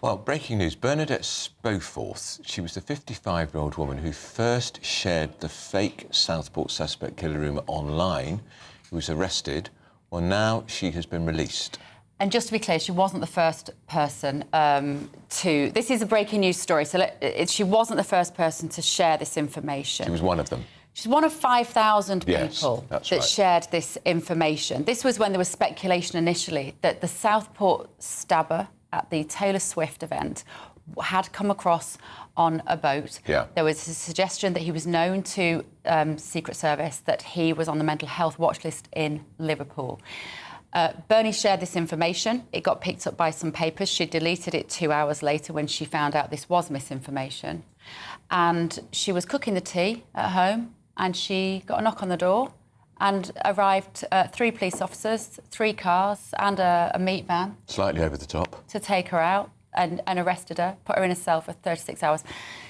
Well, breaking news, Bernadette Spofforth, she was the 55-year-old woman who first shared the fake Southport suspect killer rumour online, who was arrested. Well, now she has been released. And just to be clear, she wasn't the first person to... This is a breaking news story, so she wasn't the first person to share this information. She was one of them. She's one of 5,000 people that shared this information. This was when there was speculation initially that the Southport stabber at the Taylor Swift event had come across on a boat. Yeah. There was a suggestion that he was known to Secret Service, that he was on the mental health watch list in Liverpool. Bernie shared this information. It got picked up by some papers. She deleted it 2 hours later when she found out this was misinformation. And she was cooking the tea at home and she got a knock on the door and arrived 3 police officers, 3 cars and a meat van. Slightly over the top. To take her out and arrested her, put her in a cell for 36 hours.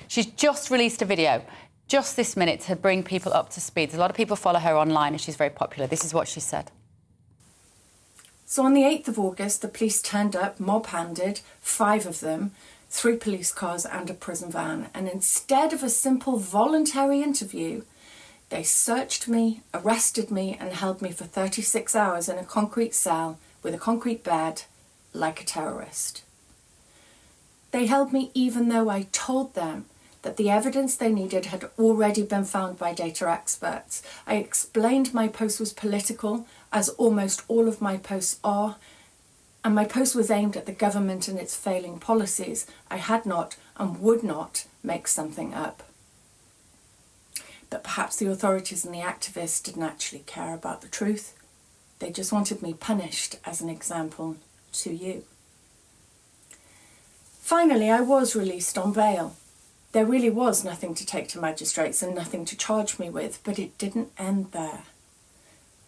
She's just released a video, just this minute, to bring people up to speed. A lot of people follow her online and she's very popular. This is what she said. So on the 8th of August, the police turned up, mob-handed, 5 of them, 3 police cars and a prison van. And instead of a simple voluntary interview, they searched me, arrested me and held me for 36 hours in a concrete cell with a concrete bed, like a terrorist. They held me even though I told them that the evidence they needed had already been found by data experts. I explained my post was political, as almost all of my posts are, and my post was aimed at the government and its failing policies. I had not and would not make something up. But perhaps the authorities and the activists didn't actually care about the truth. They just wanted me punished as an example to you. Finally, I was released on bail. There really was nothing to take to magistrates and nothing to charge me with, but it didn't end there.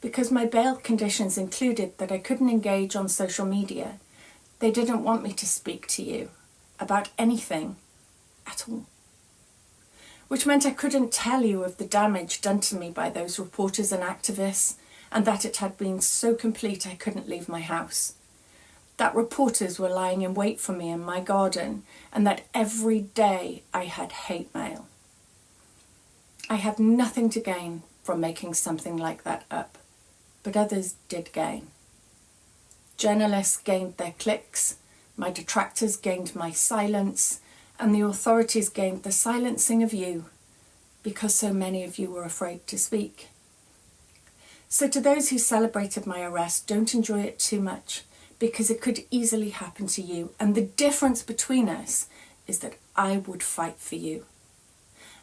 Because my bail conditions included that I couldn't engage on social media, they didn't want me to speak to you about anything at all. Which meant I couldn't tell you of the damage done to me by those reporters and activists, and that it had been so complete I couldn't leave my house. That reporters were lying in wait for me in my garden, and that every day I had hate mail. I had nothing to gain from making something like that up, but others did gain. Journalists gained their clicks, my detractors gained my silence, and the authorities gained the silencing of you, because so many of you were afraid to speak. So to those who celebrated my arrest, don't enjoy it too much, because it could easily happen to you. And the difference between us is that I would fight for you.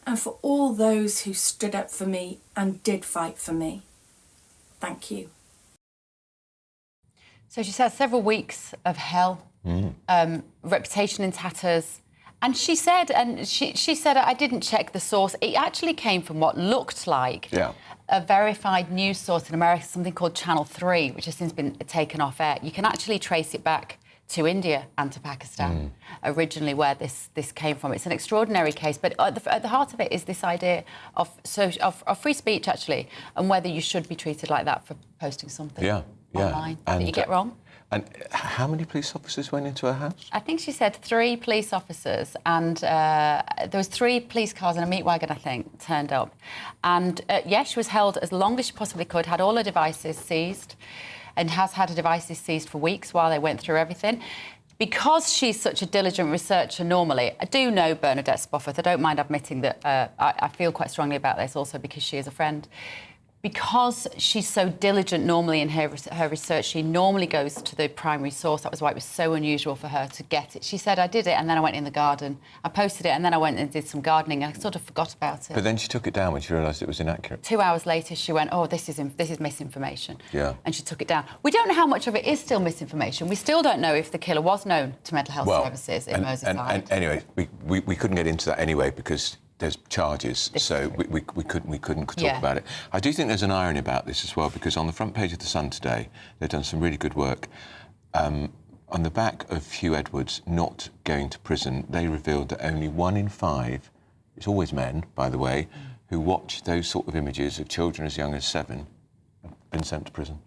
And for all those who stood up for me and did fight for me, thank you. So she said several weeks of hell, reputation in tatters. And she said, I didn't check the source. It actually came from what looked like a verified news source in America, something called Channel 3, which has since been taken off air. You can actually trace it back to India and to Pakistan, originally where this came from. It's an extraordinary case, but at the heart of it is this idea of free speech, actually, and whether you should be treated like that for posting something online that you get wrong. And how many police officers went into her house? I think she said 3 police officers, and there was 3 police cars and a meat wagon, I think, turned up. And yes, she was held as long as she possibly could, had all her devices seized, and has had her devices seized for weeks while they went through everything. Because she's such a diligent researcher normally, I do know Bernadette Spofforth. I don't mind admitting that I feel quite strongly about this, also because she is a friend. Because she's so diligent normally in her research, she normally goes to the primary source. That was why it was so unusual for her to get it. She said, I did it, and then I went in the garden. I posted it, and then I went and did some gardening. I sort of forgot about it. But then she took it down when she realised it was inaccurate. 2 hours later, she went, oh, this is misinformation. Yeah. And she took it down. We don't know how much of it is still misinformation. We still don't know if the killer was known to mental health services in Merseyside. And anyway, we couldn't get into that anyway because there's charges, so we couldn't talk about it. I do think there's an irony about this as well, because on the front page of The Sun today, they've done some really good work. On the back of Hugh Edwards not going to prison, they revealed that only 1 in 5, it's always men, by the way, who watch those sort of images of children as young as 7 have been sent to prison.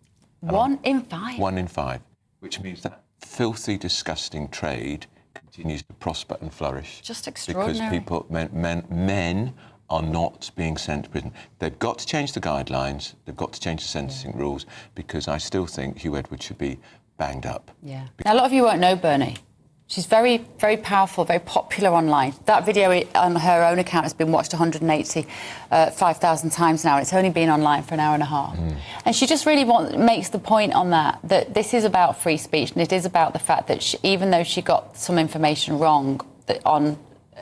1 in 5? 1 in 5, which means that filthy, disgusting trade continues to prosper and flourish. Just extraordinary. Because men are not being sent to prison. They've got to change the guidelines. They've got to change the sentencing rules, because I still think Hugh Edwards should be banged up. Yeah. Now, a lot of you won't know Bernie. She's very, very powerful, very popular online. That video on her own account has been watched 185,000 times now. It's only been online for an hour and a half. And she just really makes the point on that this is about free speech, and it is about the fact that even though she got some information wrong on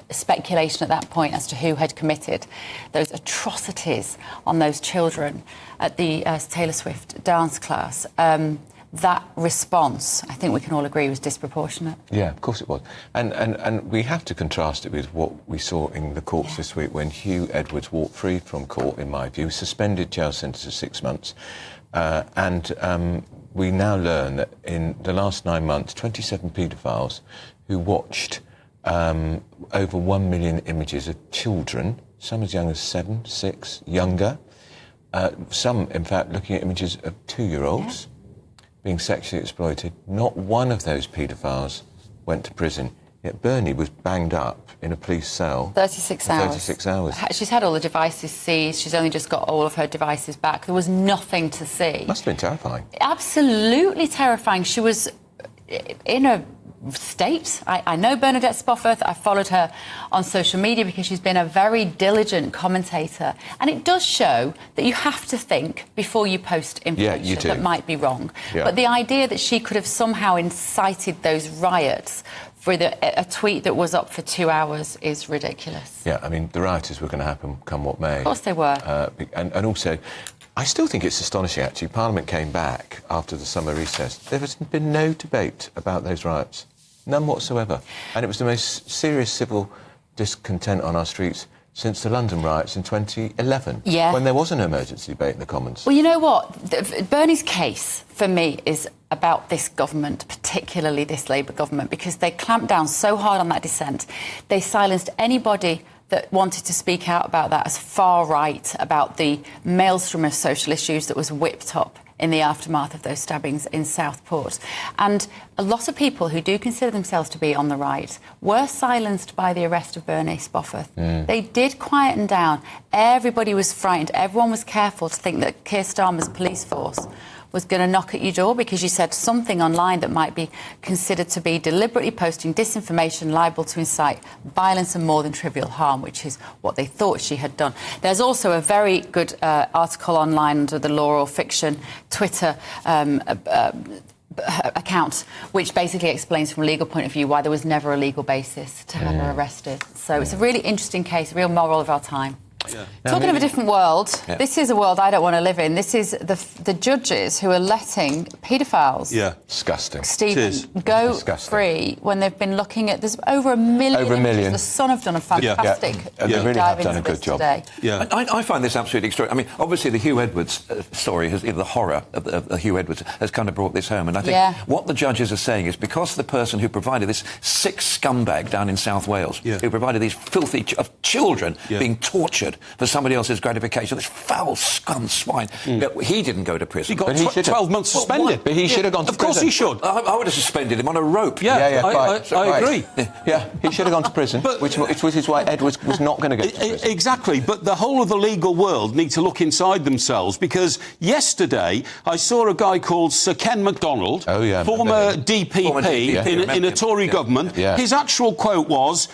speculation at that point as to who had committed those atrocities on those children at the Taylor Swift dance class, that response, I think we can all agree, was disproportionate. Yeah, of course it was. And we have to contrast it with what we saw in the courts this week when Hugh Edwards walked free from court, in my view, suspended jail sentence of 6 months. We now learn that in the last 9 months, 27 paedophiles who watched over 1 million images of children, some as young as 7, 6, younger, some, in fact, looking at images of 2-year-olds. Being sexually exploited. Not one of those paedophiles went to prison. Yet Bernie was banged up in a police cell. 36 hours. 36 hours. She's had all the devices seized. She's only just got all of her devices back. There was nothing to see. Must have been terrifying. Absolutely terrifying. She was in a state. I know Bernadette Spofforth. I followed her on social media because she's been a very diligent commentator. And it does show that you have to think before you post information that might be wrong. Yeah. But the idea that she could have somehow incited those riots for a tweet that was up for 2 hours is ridiculous. Yeah, I mean, the riots were going to happen come what may. Of course they were. And also, I still think it's astonishing, actually. Parliament came back after the summer recess. There has been no debate about those riots. None whatsoever. And it was the most serious civil discontent on our streets since the London riots in 2011, when there was an emergency debate in the Commons. Well, you know what? Bernie's case, for me, is about this government, particularly this Labour government, because they clamped down so hard on that dissent. They silenced anybody that wanted to speak out about that as far right, about the maelstrom of social issues that was whipped up in the aftermath of those stabbings in Southport. And a lot of people who do consider themselves to be on the right were silenced by the arrest of Bernadette Spofforth. They did quieten down. Everybody was frightened. Everyone was careful to think that Keir Starmer's police force was going to knock at your door because you said something online that might be considered to be deliberately posting disinformation liable to incite violence and more than trivial harm, which is what they thought she had done. There's also a very good article online under the Law or Fiction Twitter account, which basically explains from a legal point of view why there was never a legal basis to have her arrested. So it's a really interesting case, a real moral of our time. Yeah. Talking of a different world, this is a world I don't want to live in. This is the judges who are letting paedophiles, disgusting, Stephen, go free when they've been looking at. There's over a million. images. The Sun have done a fantastic they really have done a good job today. I find this absolutely extraordinary. I mean, obviously the Hugh Edwards story, the horror of Hugh Edwards, has kind of brought this home. And I think what the judges are saying is because the person who provided this sick scumbag down in South Wales, who provided these filthy children being tortured for somebody else's gratification, this foul scum swine, he didn't go to prison. He got 12 months suspended. But he should have gone to prison. Of course he should. I would have suspended him on a rope. I agree. Yeah, he should have gone to prison, which is why Edwards was not going to go to prison. Exactly, but the whole of the legal world need to look inside themselves, because yesterday I saw a guy called Sir Ken MacDonald, former DPP in a Tory government. His actual quote was,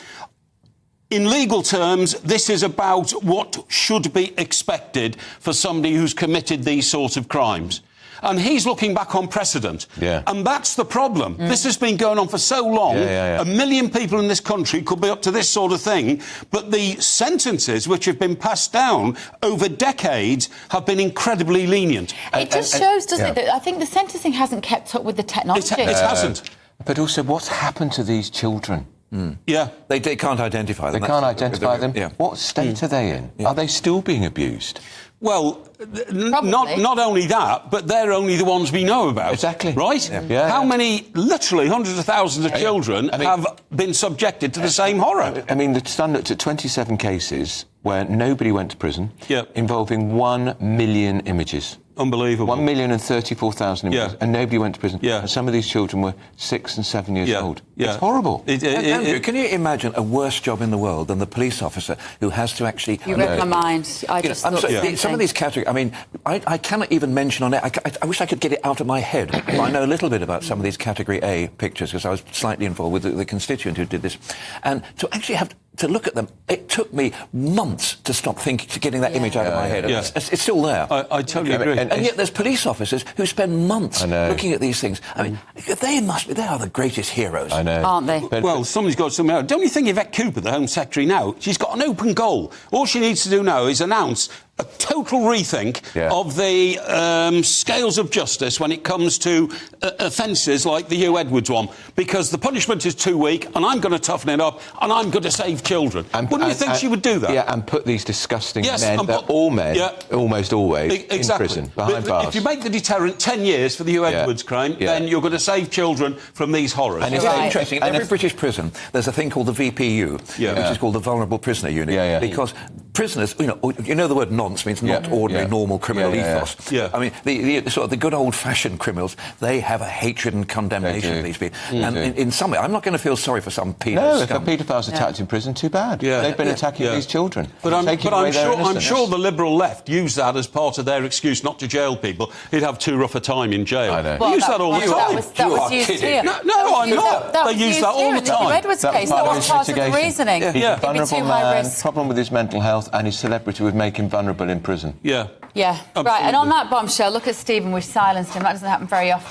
in legal terms, this is about what should be expected for somebody who's committed these sorts of crimes. And he's looking back on precedent. And that's the problem. This has been going on for so long. 1 million people in this country could be up to this sort of thing. But the sentences which have been passed down over decades have been incredibly lenient. It just shows, doesn't it, that I think the sentencing hasn't kept up with the technology. It hasn't. But also, what's happened to these children? They can't identify them. They can't identify them. What state are they in? Are they still being abused? Well, not only that, but they're only the ones we know about. Exactly. Right? How many, literally hundreds of thousands of children have been subjected to the same horror? I mean, the Sun looked at 27 cases where nobody went to prison, involving 1 million images. Unbelievable. 1,034,000 in prison, and nobody went to prison. Yeah. And some of these children were 6 and 7 years old. Yeah. It's horrible. Andrew, can you imagine a worse job in the world than the police officer who has to actually... You read my mind. I just thought some of these categories... I mean, I cannot even mention on it... I wish I could get it out of my head. But I know a little bit about some of these Category A pictures because I was slightly involved with the constituent who did this. And to actually have to look at them, it took me months to stop getting that image out of my head. It's still there. I totally agree. And yet there's police officers who spend months looking at these things. I mean, they are the greatest heroes. I know. Aren't they? Well, somebody's got something out. Don't you think Yvette Cooper, the Home Secretary now, she's got an open goal. All she needs to do now is announce a total rethink of the scales of justice when it comes to offences like the Hugh Edwards one, because the punishment is too weak, and I'm going to toughen it up, and I'm going to save children. Wouldn't you think she would do that? Yeah, and put these disgusting men, they're all men, almost always, in prison, behind bars. If you make the deterrent 10 years for the Hugh Edwards crime, then you're going to save children from these horrors. And it's interesting, in every British prison, there's a thing called the VPU, which is called the Vulnerable Prisoner Unit, because prisoners, you know the word nonce means not ordinary, normal criminal ethos. I mean, the sort of the good old-fashioned criminals, they have a hatred and condemnation of these people. And in some way, I'm not going to feel sorry for some paedophile. No, if a paedophile's attacked in prison, too bad. They've been attacking these children. But I'm sure the Liberal left use that as part of their excuse not to jail people. He'd have too rough a time in jail. I know. Well, they use that all the time. That was used here. No, I'm not. They use that all the time. The Edwards case, that was part of the reasoning. He's a vulnerable man, problem with his mental health, and his celebrity would make him vulnerable in prison. Yeah. Right, and on that bombshell, look at Stephen, we've silenced him. That doesn't happen very often.